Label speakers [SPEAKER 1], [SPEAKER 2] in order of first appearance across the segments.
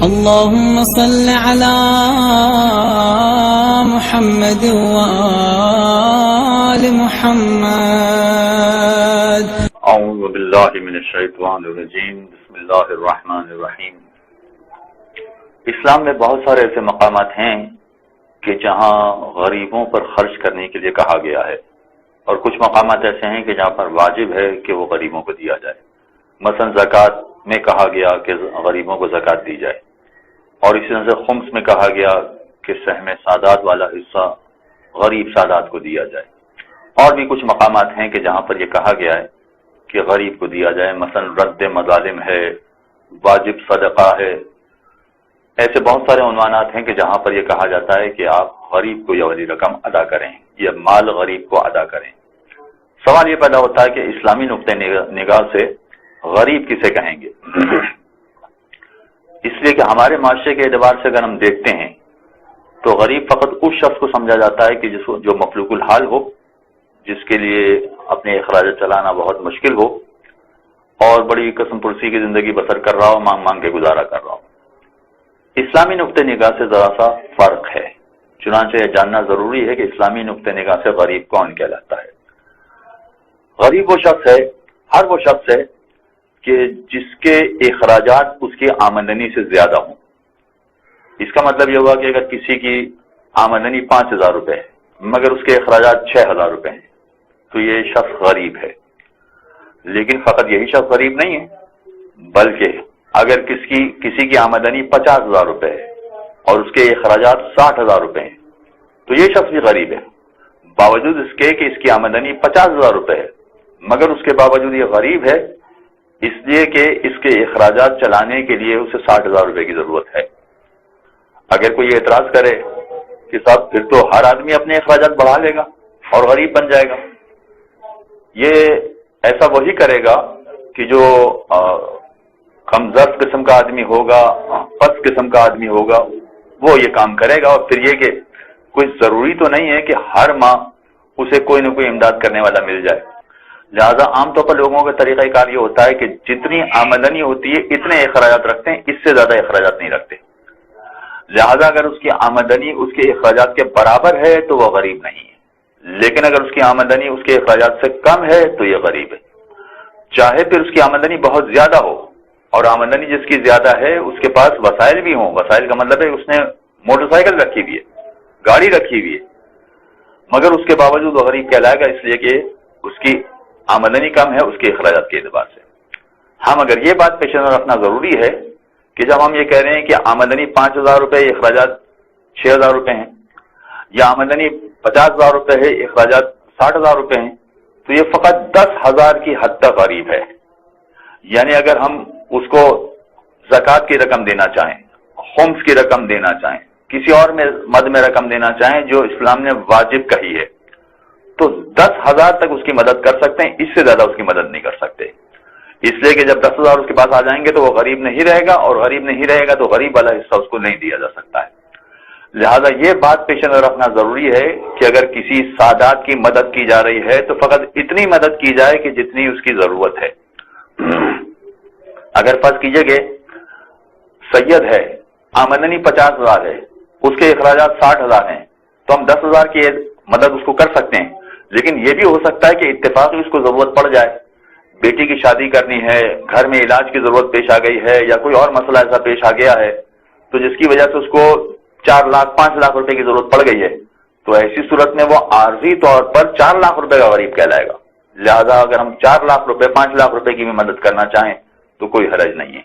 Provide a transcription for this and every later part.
[SPEAKER 1] اللهم صل على محمد وآل محمد.
[SPEAKER 2] اعوذ باللہ من الشیطان الرجیم. بسم اللہ الرحمن الرحیم. اسلام میں بہت سارے ایسے مقامات ہیں کہ جہاں غریبوں پر خرچ کرنے کے لیے کہا گیا ہے، اور کچھ مقامات ایسے ہیں کہ جہاں پر واجب ہے کہ وہ غریبوں کو دیا جائے. مثلا زکوٰۃ میں کہا گیا کہ غریبوں کو زکوٰۃ دی جائے، اور اسی طرح سے خمس میں کہا گیا کہ سہم سادات والا حصہ غریب سادات کو دیا جائے. اور بھی کچھ مقامات ہیں کہ جہاں پر یہ کہا گیا ہے کہ غریب کو دیا جائے، مثلا رد مظالم ہے، واجب صدقہ ہے. ایسے بہت سارے عنوانات ہیں کہ جہاں پر یہ کہا جاتا ہے کہ آپ غریب کو یہ والی رقم ادا کریں، یہ مال غریب کو ادا کریں. سوال یہ پیدا ہوتا ہے کہ اسلامی نقطۂ نگاہ سے غریب کسے کہیں گے؟ اس لیے کہ ہمارے معاشرے کے اعتبار سے اگر ہم دیکھتے ہیں تو غریب فقط اس شخص کو سمجھا جاتا ہے کہ جو مفلوق الحال ہو، جس کے لیے اپنے اخراجات چلانا بہت مشکل ہو، اور بڑی قسم پرسی کی زندگی بسر کر رہا ہو، مانگ مانگ کے گزارا کر رہا ہو. اسلامی نقطۂ نگاہ سے ذرا سا فرق ہے، چنانچہ یہ جاننا ضروری ہے کہ اسلامی نقطۂ نگاہ سے غریب کون کہلاتا ہے. غریب وہ شخص ہے، ہر وہ شخص ہے کہ جس کے اخراجات اس کی آمدنی سے زیادہ ہوں. اس کا مطلب یہ ہوا کہ اگر کسی کی آمدنی 5,000 روپے ہے مگر اس کے اخراجات 6,000 روپے ہیں تو یہ شخص غریب ہے. لیکن فقط یہی شخص غریب نہیں ہے، بلکہ اگر کسی کی آمدنی 50,000 روپے ہے اور اس کے اخراجات 60,000 روپے ہیں تو یہ شخص بھی غریب ہے. باوجود اس کے کہ اس کی آمدنی 50,000 روپے ہے مگر اس کے باوجود یہ غریب ہے، اس لیے کہ اس کے اخراجات چلانے کے لیے اسے 60,000 روپے کی ضرورت ہے. اگر کوئی اعتراض کرے کہ صاحب پھر تو ہر آدمی اپنے اخراجات بڑھا لے گا اور غریب بن جائے گا، یہ ایسا وہی کرے گا کہ جو کمزور قسم کا آدمی ہوگا، پست قسم کا آدمی ہوگا، وہ یہ کام کرے گا. اور پھر یہ کہ کوئی ضروری تو نہیں ہے کہ ہر ماہ اسے کوئی نہ کوئی امداد کرنے والا مل جائے. لہذا عام طور پر لوگوں کا طریقہ کار یہ ہوتا ہے کہ جتنی آمدنی ہوتی ہے اتنے اخراجات رکھتے ہیں، اس سے زیادہ اخراجات نہیں رکھتے. لہذا اگر اس کی آمدنی اس کے اخراجات کے برابر ہے تو وہ غریب نہیں ہے، لیکن اگر اس کی آمدنی اس کے اخراجات سے کم ہے تو یہ غریب ہے. چاہے پھر اس کی آمدنی بہت زیادہ ہو، اور آمدنی جس کی زیادہ ہے اس کے پاس وسائل بھی ہوں. وسائل کا مطلب ہے اس نے موٹر سائیکل رکھی ہوئی ہے، گاڑی رکھی ہوئی ہے، مگر اس کے باوجود وہ غریب کہلائے گا، اس لیے کہ اس کی آمدنی کم ہے اس کے اخراجات کے اعتبار سے. ہم اگر یہ بات پیش نظر رکھنا ضروری ہے کہ جب ہم یہ کہہ رہے ہیں کہ آمدنی 5,000 روپے اخراجات 6,000 روپے ہیں، یا آمدنی 50,000 روپے ہے اخراجات 60,000 روپے ہیں، تو یہ فقط 10,000 کی حد تک غریب ہے. یعنی اگر ہم اس کو زکوٰۃ کی رقم دینا چاہیں، خمس کی رقم دینا چاہیں، کسی اور مد میں رقم دینا چاہیں جو اسلام نے واجب کہی ہے، تو 10,000 تک اس کی مدد کر سکتے ہیں، اس سے زیادہ اس کی مدد نہیں کر سکتے. اس لیے کہ جب 10,000 اس کے پاس آ جائیں گے تو وہ غریب نہیں رہے گا، اور غریب نہیں رہے گا تو غریب والا حصہ اس کو نہیں دیا جا سکتا ہے. لہذا یہ بات پیش نظر رکھنا ضروری ہے کہ اگر کسی سادات کی مدد کی جا رہی ہے تو فقط اتنی مدد کی جائے کہ جتنی اس کی ضرورت ہے. اگر فرض کیجئے کہ سید ہے، آمدنی 50,000 ہے، اس کے اخراجات 60,000 ہیں، تو ہم 10,000 کی مدد اس کو کر سکتے ہیں. لیکن یہ بھی ہو سکتا ہے کہ اتفاقی اس کو ضرورت پڑ جائے، بیٹی کی شادی کرنی ہے، گھر میں علاج کی ضرورت پیش آ گئی ہے، یا کوئی اور مسئلہ ایسا پیش آ گیا ہے تو جس کی وجہ سے اس کو 4 لاکھ 5 لاکھ روپے کی ضرورت پڑ گئی ہے، تو ایسی صورت میں وہ عارضی طور پر 4 لاکھ روپے کا غریب کہلائے گا. لہذا اگر ہم 4 لاکھ روپے 5 لاکھ روپے کی بھی مدد کرنا چاہیں تو کوئی حرج نہیں ہے.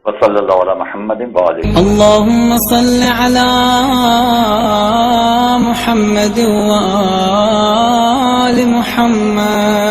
[SPEAKER 2] وصلی اللہ علی محمد وآلہ.
[SPEAKER 1] اللهم صل على محمد وآل محمد.